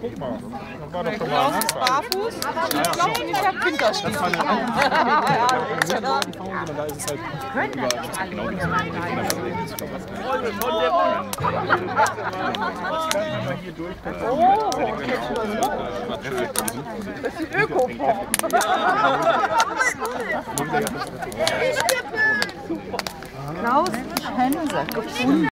Guck mal, das war doch schon Klaus mal. ist barfuß, ich glaube, ich habe Winterstiefel. Da ist es halt Das ist die Öko-Form. Klaus Hense, gefunden.